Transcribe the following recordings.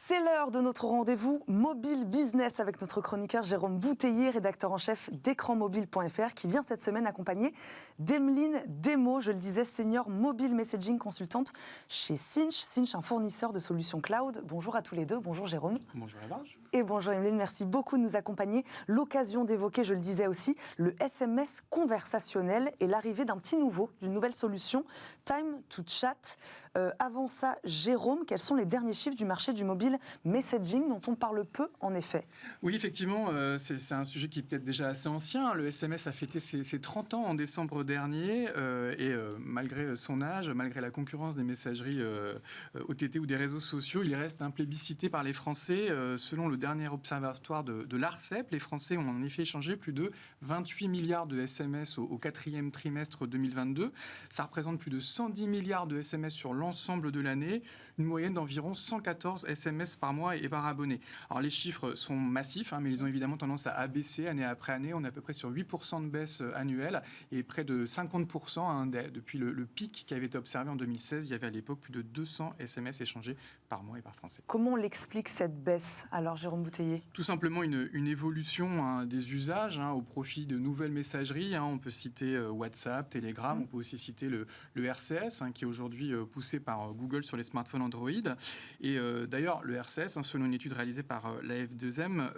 C'est l'heure de notre rendez-vous Mobile Business avec notre chroniqueur Jérôme Bouteiller, rédacteur en chef d'écranmobile.fr, qui vient cette semaine accompagné d'Emeline Desmaux, je le disais, senior mobile messaging consultante chez Sinch. Sinch, un fournisseur de solutions cloud. Bonjour à tous les deux. Bonjour Jérôme. Bonjour Evange. Et bonjour Emeline, merci beaucoup de nous accompagner. L'occasion d'évoquer, je le disais aussi, le SMS conversationnel et l'arrivée d'un petit nouveau, d'une nouvelle solution, Time to Chat. Avant ça, Jérôme, quels sont les derniers chiffres du marché du mobile messaging dont on parle peu en effet? Oui, effectivement, c'est un sujet qui est peut-être déjà assez ancien. Le SMS a fêté ses 30 ans en décembre dernier malgré son âge, malgré la concurrence des messageries OTT ou des réseaux sociaux, il reste plébiscité par les Français. Selon le dernier observatoire de l'ARCEP, les Français ont en effet échangé plus de 28 milliards de SMS au quatrième trimestre 2022. Ça représente plus de 110 milliards de SMS sur l'ensemble de l'année, une moyenne d'environ 114 SMS par mois et par abonné. Alors les chiffres sont massifs, mais ils ont évidemment tendance à baisser année après année. On est à peu près sur 8% de baisse annuelle et près de 50% depuis le pic qui avait été observé en 2016. Il y avait à l'époque plus de 200 SMS échangés par mois et par Français. Comment on l'explique cette baisse alors, Jérôme Bouteiller? Tout simplement une évolution des usages au profit de nouvelles messageries. On peut citer WhatsApp, Telegram, on peut aussi citer le RCS qui est aujourd'hui poussé par Google sur les smartphones Android. Et d'ailleurs, le RCS, selon une étude réalisée par la F2M,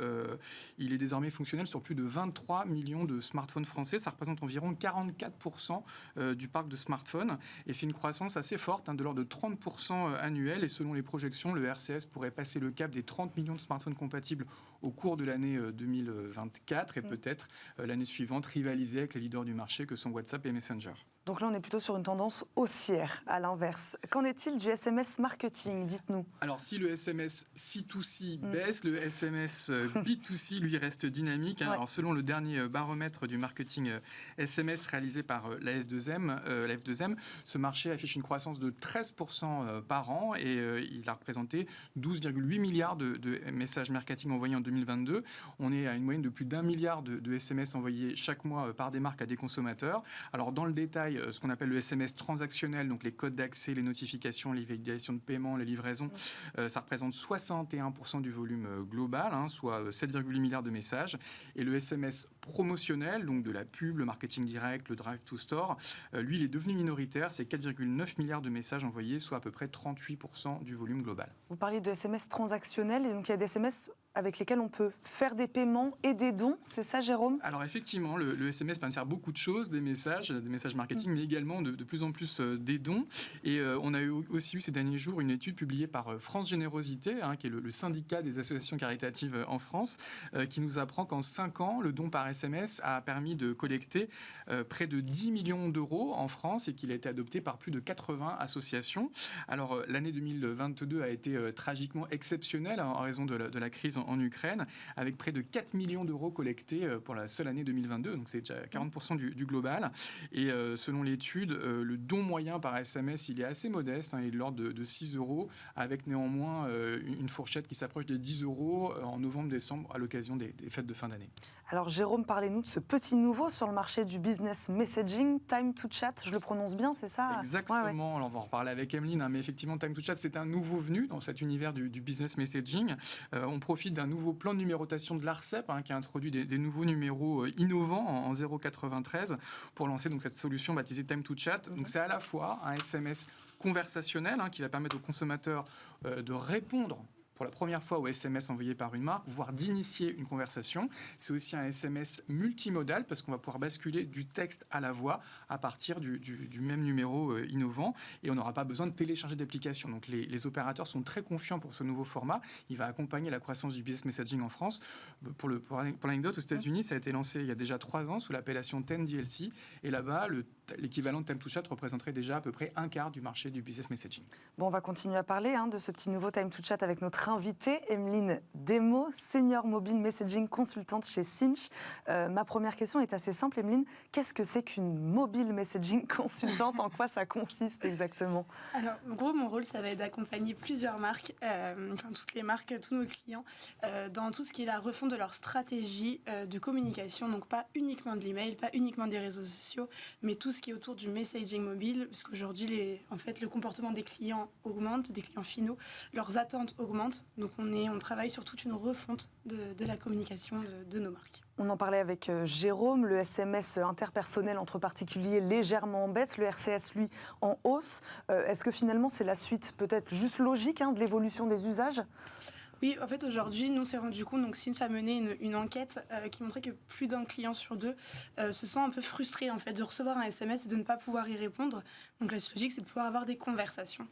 il est désormais fonctionnel sur plus de 23 millions de smartphones français. Ça représente environ 44% du parc de smartphones. Et c'est une croissance assez forte, de l'ordre de 30% annuel. Et selon les projections, le RCS pourrait passer le cap des 30 millions de smartphones compatibles au cours de l'année 2024 et peut-être l'année suivante rivaliser avec les leaders du marché que sont WhatsApp et Messenger. Donc là, on est plutôt sur une tendance haussière, à l'inverse. Qu'en est-il du SMS marketing? Dites-nous. Alors, si le SMS C2C baisse, le SMS B2C, lui, reste dynamique. Alors, selon le dernier baromètre du marketing SMS réalisé par la F2M, ce marché affiche une croissance de 13% par an et il a représenté 12,8 milliards de messages marketing envoyés en 2022. On est à une moyenne de plus d'1 milliard de SMS envoyés chaque mois par des marques à des consommateurs. Alors, dans le détail, ce qu'on appelle le SMS transactionnel, donc les codes d'accès, les notifications, les validations de paiement, les livraisons, ça représente 61% du volume global, soit 7,8 milliards de messages. Et le SMS promotionnel, donc de la pub, le marketing direct, le drive to store, lui, il est devenu minoritaire. C'est 4,9 milliards de messages envoyés, soit à peu près 38% du volume global. Vous parlez de SMS transactionnel, et donc il y a des SMS avec lesquels on peut faire des paiements et des dons, c'est ça Jérôme? Alors effectivement, le SMS permet de faire beaucoup de choses, des messages marketing, mais également de plus en plus des dons. Et on a aussi eu ces derniers jours une étude publiée par France Générosité, qui est le syndicat des associations caritatives en France, qui nous apprend qu'en 5 ans, le don par SMS a permis de collecter près de 10 millions d'euros en France et qu'il a été adopté par plus de 80 associations. Alors l'année 2022 a été tragiquement exceptionnelle en raison de la crise en Ukraine, avec près de 4 millions d'euros collectés pour la seule année 2022, donc c'est déjà 40% du global. Et selon l'étude, le don moyen par SMS, il est assez modeste, il est de l'ordre de 6 euros, avec néanmoins une fourchette qui s'approche des 10 euros en novembre-décembre à l'occasion des fêtes de fin d'année. Alors Jérôme, parlez-nous de ce petit nouveau sur le marché du business messaging, Time to Chat, je le prononce bien, c'est ça? Exactement, ouais. Alors on va en reparler avec Emeline, mais effectivement Time to Chat, c'est un nouveau venu dans cet univers du business messaging. On profite d'un nouveau plan de numérotation de l'ARCEP qui a introduit des nouveaux numéros innovants en 093 pour lancer donc cette solution baptisée Time to Chat. Donc c'est à la fois un SMS conversationnel qui va permettre aux consommateurs de répondre pour la première fois au SMS envoyé par une marque, voire d'initier une conversation. C'est aussi un SMS multimodal parce qu'on va pouvoir basculer du texte à la voix à partir du même numéro innovant et on n'aura pas besoin de télécharger d'application. Donc les opérateurs sont très confiants pour ce nouveau format. Il va accompagner la croissance du business messaging en France. Pour l'anecdote, aux États-Unis, ça a été lancé il y a déjà 3 ans sous l'appellation 10DLC et là-bas, l'équivalent de Time to Chat représenterait déjà à peu près un quart du marché du business messaging. Bon, on va continuer à parler de ce petit nouveau Time to Chat avec notre invitée, Emeline Desmaux, senior mobile messaging consultante chez Sinch. Ma première question est assez simple, Emeline. Qu'est-ce que c'est qu'une mobile messaging consultante? En quoi ça consiste exactement? Alors, en gros, mon rôle, ça va être d'accompagner plusieurs marques, toutes les marques, tous nos clients, dans tout ce qui est la refonte de leur stratégie de communication. Donc, pas uniquement de l'email, pas uniquement des réseaux sociaux, mais tout ce qui est autour du messaging mobile, parce qu'aujourd'hui, en fait, le comportement des clients augmente, des clients finaux, leurs attentes augmentent. Donc, on travaille sur toute une refonte de la communication de nos marques. On en parlait avec Jérôme, le SMS interpersonnel entre particuliers légèrement en baisse, le RCS, lui, en hausse. Est-ce que finalement, c'est la suite peut-être juste logique de l'évolution des usages ? Oui, en fait, aujourd'hui, nous, on s'est rendu compte, donc Cint a mené une enquête qui montrait que plus d'un client sur deux se sent un peu frustré, en fait, de recevoir un SMS et de ne pas pouvoir y répondre. Donc, la suite logique, c'est de pouvoir avoir des conversations.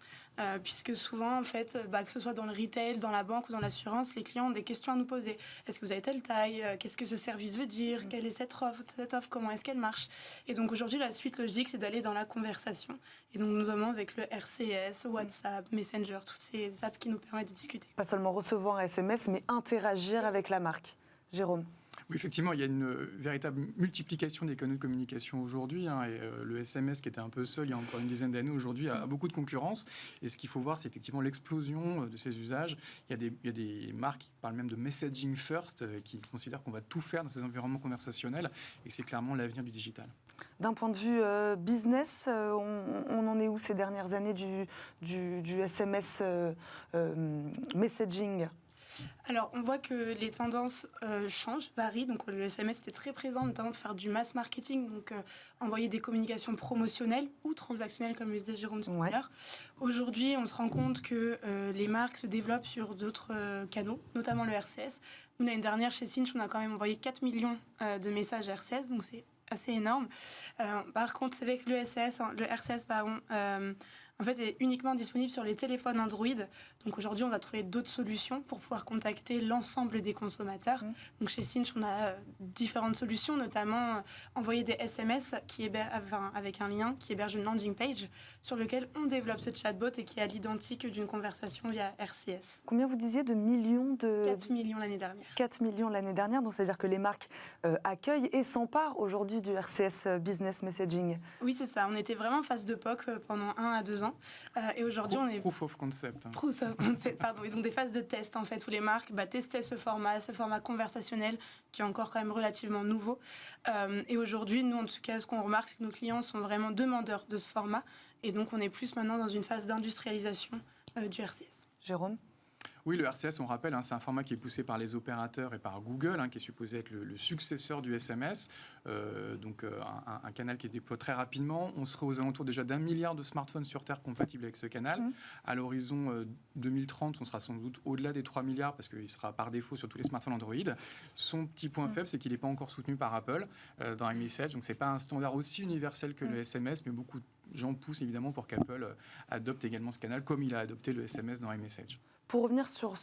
Puisque souvent, en fait, que ce soit dans le retail, dans la banque ou dans l'assurance, les clients ont des questions à nous poser. Est-ce que vous avez telle taille ? Qu'est-ce que ce service veut dire ? Quelle est cette offre ? Comment est-ce qu'elle marche ? Et donc, aujourd'hui, la suite logique, c'est d'aller dans la conversation. Et donc, notamment avec le RCS, WhatsApp, Messenger, toutes ces apps qui nous permettent de discuter. Pas seulement recevoir un SMS, mais interagir avec la marque. Jérôme ? Oui, effectivement, il y a une véritable multiplication des canaux de communication aujourd'hui. Et le SMS, qui était un peu seul il y a encore une dizaine d'années, aujourd'hui a beaucoup de concurrence. Et ce qu'il faut voir, c'est effectivement l'explosion de ces usages. Il y a des marques qui parlent même de messaging first, qui considèrent qu'on va tout faire dans ces environnements conversationnels et que c'est clairement l'avenir du digital. D'un point de vue business, on en est où ces dernières années du SMS messaging ? Alors, on voit que les tendances changent, varient. Donc, le SMS était très présent, notamment pour faire du mass marketing, donc envoyer des communications promotionnelles ou transactionnelles, comme le disait Jérôme tout à l'heure. Aujourd'hui, on se rend compte que les marques se développent sur d'autres canaux, notamment le RCS. Nous, l'année dernière, chez Cinch, on a quand même envoyé 4 millions de messages RCS, donc c'est assez énorme. Par contre, c'est vrai que le RCS, en fait, est uniquement disponible sur les téléphones Android. Donc aujourd'hui, on va trouver d'autres solutions pour pouvoir contacter l'ensemble des consommateurs. Donc chez Cinch, on a différentes solutions, notamment envoyer des SMS avec un lien qui héberge une landing page sur lequel on développe ce chatbot et qui est à l'identique d'une conversation via RCS. Combien vous disiez de millions 4 millions l'année dernière. 4 millions l'année dernière, donc c'est-à-dire que les marques accueillent et s'emparent aujourd'hui du RCS Business Messaging. Oui, c'est ça. On était vraiment en phase de POC pendant 1 à 2 ans. Et aujourd'hui, on est... Proof of concept. Proof of concept, pardon. Et donc des phases de test, en fait, où les marques testaient ce format conversationnel qui est encore quand même relativement nouveau. Et aujourd'hui, nous, en tout cas, ce qu'on remarque, c'est que nos clients sont vraiment demandeurs de ce format. Et donc, on est plus maintenant dans une phase d'industrialisation du RCS. Jérôme ? Oui, le RCS, on rappelle, c'est un format qui est poussé par les opérateurs et par Google, qui est supposé être le successeur du SMS. Un canal qui se déploie très rapidement. On serait aux alentours déjà d'1 milliard de smartphones sur Terre compatibles avec ce canal. À l'horizon 2030, on sera sans doute au-delà des 3 milliards parce qu'il sera par défaut sur tous les smartphones Android. Son petit point faible, c'est qu'il n'est pas encore soutenu par Apple dans iMessage. Donc, ce n'est pas un standard aussi universel que le SMS, mais beaucoup de gens poussent évidemment pour qu'Apple adopte également ce canal comme il a adopté le SMS dans iMessage. Pour revenir sur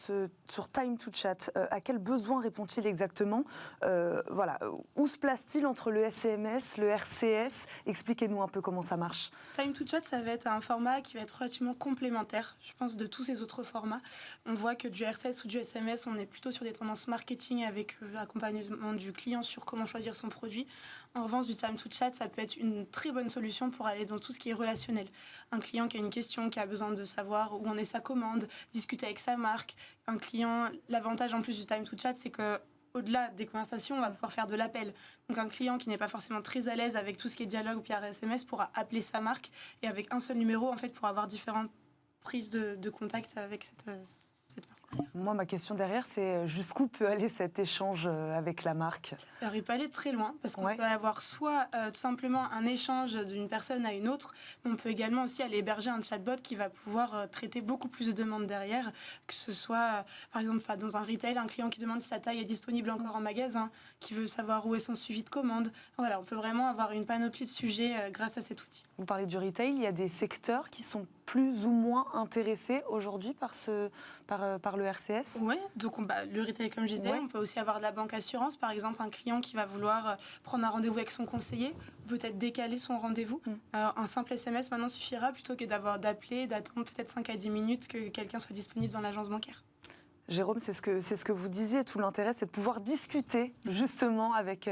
Time to Chat, à quel besoin répond-il exactement ? Où se place-t-il entre le SMS, le RCS ? Expliquez-nous un peu comment ça marche. Time to Chat, ça va être un format qui va être relativement complémentaire, je pense, de tous ces autres formats. On voit que du RCS ou du SMS, on est plutôt sur des tendances marketing avec l'accompagnement du client sur comment choisir son produit. En revanche, du Time to Chat, ça peut être une très bonne solution pour aller dans tout ce qui est relationnel. Un client qui a une question, qui a besoin de savoir où en est sa commande, discuter avec sa marque. Un client, l'avantage en plus du Time to Chat, c'est que au-delà des conversations, on va pouvoir faire de l'appel. Donc un client qui n'est pas forcément très à l'aise avec tout ce qui est dialogue ou par SMS pourra appeler sa marque et avec un seul numéro, en fait, pour avoir différentes prises de contact avec cette marque. Moi, ma question derrière, c'est jusqu'où peut aller cet échange avec la marque ? Alors, il peut aller très loin, parce qu'on peut avoir soit tout simplement un échange d'une personne à une autre, mais on peut également aussi aller héberger un chatbot qui va pouvoir traiter beaucoup plus de demandes derrière, que ce soit, par exemple, dans un retail, un client qui demande si sa taille est disponible encore en magasin, qui veut savoir où est son suivi de commande. Voilà, on peut vraiment avoir une panoplie de sujets grâce à cet outil. Vous parlez du retail, il y a des secteurs qui sont plus ou moins intéressés aujourd'hui par le RCS ? Oui, donc le retail, comme je disais, on peut aussi avoir de la banque assurance. Par exemple, un client qui va vouloir prendre un rendez-vous avec son conseiller, peut-être décaler son rendez-vous. Un simple SMS maintenant suffira plutôt que d'appeler, d'attendre peut-être 5 à 10 minutes que quelqu'un soit disponible dans l'agence bancaire. Jérôme, c'est ce que vous disiez, tout l'intérêt, c'est de pouvoir discuter justement avec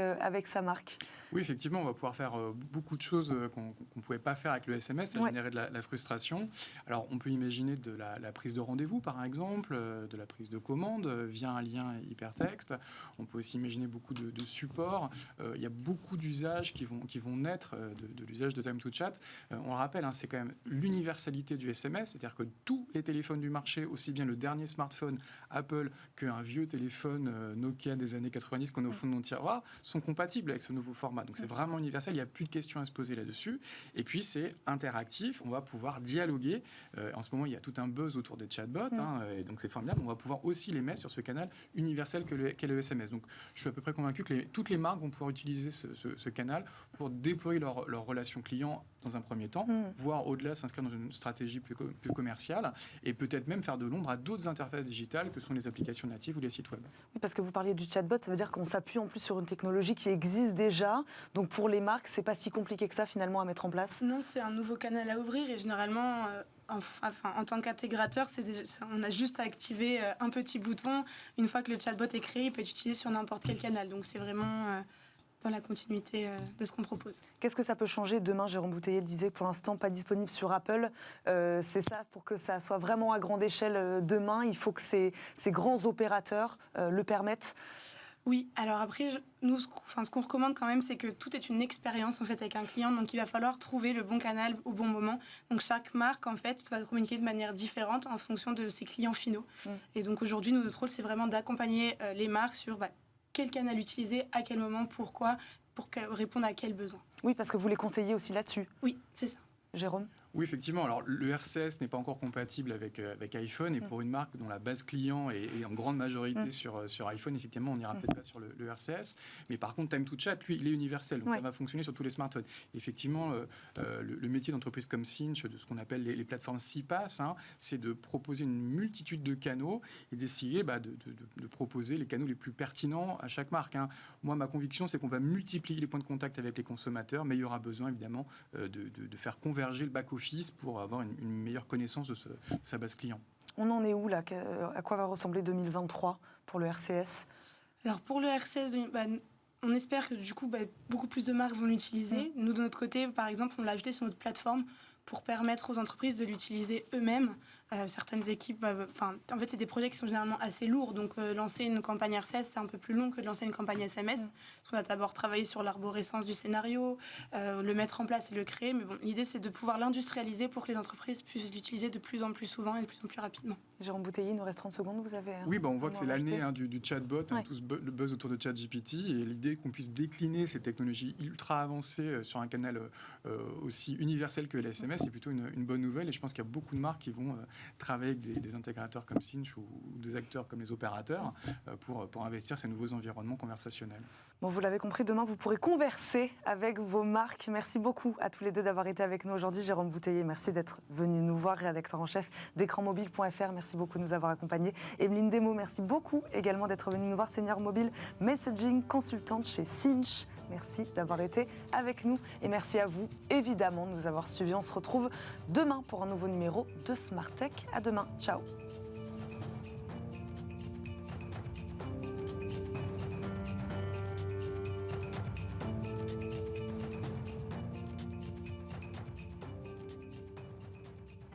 sa marque. Oui, effectivement, on va pouvoir faire beaucoup de choses qu'on ne pouvait pas faire avec le SMS, ça générait de la frustration. Alors, on peut imaginer de la prise de rendez-vous, par exemple, de la prise de commande via un lien hypertexte. On peut aussi imaginer beaucoup de supports. Il y a beaucoup d'usages qui vont naître de l'usage de Time to Chat. On le rappelle, c'est quand même l'universalité du SMS, c'est-à-dire que tous les téléphones du marché, aussi bien le dernier smartphone Apple qu'un vieux téléphone Nokia des années 90 qu'on a au fond de nos tiroirs, sont compatibles avec ce nouveau format. Donc c'est vraiment universel, il n'y a plus de questions à se poser là-dessus. Et puis c'est interactif, on va pouvoir dialoguer. En ce moment, il y a tout un buzz autour des chatbots, et donc c'est formidable. On va pouvoir aussi les mettre sur ce canal universel qu'est le SMS. Donc je suis à peu près convaincu que toutes les marques vont pouvoir utiliser ce canal pour déployer leur relation client dans un premier temps, voire au-delà s'inscrire dans une stratégie plus commerciale et peut-être même faire de l'ombre à d'autres interfaces digitales que sont les applications natives ou les sites web. Oui, parce que vous parliez du chatbot, ça veut dire qu'on s'appuie en plus sur une technologie qui existe déjà. Donc pour les marques, c'est pas si compliqué que ça finalement à mettre en place. Non, c'est un nouveau canal à ouvrir et généralement, en tant qu'intégrateur, on a juste à activer un petit bouton. Une fois que le chatbot est créé, il peut être utilisé sur n'importe quel canal. Donc c'est vraiment dans la continuité de ce qu'on propose. Qu'est-ce que ça peut changer demain? Jérôme Bouteiller disait pour l'instant pas disponible sur Apple. C'est ça, pour que ça soit vraiment à grande échelle demain, il faut que ces grands opérateurs le permettent. Oui, alors après, ce qu'on recommande quand même, c'est que tout est une expérience en fait avec un client, donc il va falloir trouver le bon canal au bon moment. Donc chaque marque en fait va communiquer de manière différente en fonction de ses clients finaux. Et donc aujourd'hui, notre rôle, c'est vraiment d'accompagner les marques sur quel canal utiliser, à quel moment, pourquoi, pour répondre à quels besoins. Oui, parce que vous les conseillez aussi là-dessus. Oui, c'est ça. Jérôme? Oui, effectivement. Alors, le RCS n'est pas encore compatible avec iPhone. Et pour une marque dont la base client est en grande majorité sur iPhone, effectivement, on n'ira peut-être pas sur le RCS. Mais par contre, Time to Chat, lui, il est universel. Donc, ça va fonctionner sur tous les smartphones. Effectivement, le métier d'entreprise comme Cinch, de ce qu'on appelle les plateformes CPaaS, c'est de proposer une multitude de canaux et d'essayer de proposer les canaux les plus pertinents à chaque marque. Moi, ma conviction, c'est qu'on va multiplier les points de contact avec les consommateurs, mais il y aura besoin, évidemment, de faire converger le back-office pour avoir une meilleure connaissance de sa base client. On en est où là? À quoi va ressembler 2023 pour le RCS? Alors pour le RCS, on espère que du coup beaucoup plus de marques vont l'utiliser. Nous de notre côté, par exemple, on l'a ajouté sur notre plateforme pour permettre aux entreprises de l'utiliser eux-mêmes. Certaines équipes, en fait, c'est des projets qui sont généralement assez lourds. Donc, lancer une campagne RCS, c'est un peu plus long que de lancer une campagne SMS. Parce qu'on va d'abord travailler sur l'arborescence du scénario, le mettre en place et le créer. Mais bon, l'idée, c'est de pouvoir l'industrialiser pour que les entreprises puissent l'utiliser de plus en plus souvent et de plus en plus rapidement. Jérôme Bouteiller, il nous reste 30 secondes, vous avez... Oui, on voit que c'est l'année du chatbot, tout le buzz autour de ChatGPT, et l'idée qu'on puisse décliner ces technologies ultra avancées sur un canal aussi universel que le SMS, c'est plutôt une bonne nouvelle, et je pense qu'il y a beaucoup de marques qui vont travailler avec des intégrateurs comme Cinch ou des acteurs comme les opérateurs pour investir ces nouveaux environnements conversationnels. Bon, vous l'avez compris, demain, vous pourrez converser avec vos marques. Merci beaucoup à tous les deux d'avoir été avec nous aujourd'hui. Jérôme Bouteiller, merci d'être venu nous voir, rédacteur en chef d'écranmobile.fr. Merci beaucoup de nous avoir accompagnés. Emeline Desmaux, merci beaucoup également d'être venue nous voir, senior mobile messaging, consultante chez Cinch. Merci d'avoir été avec nous et merci à vous, évidemment, de nous avoir suivis. On se retrouve demain pour un nouveau numéro de Smart Tech. À demain. Ciao.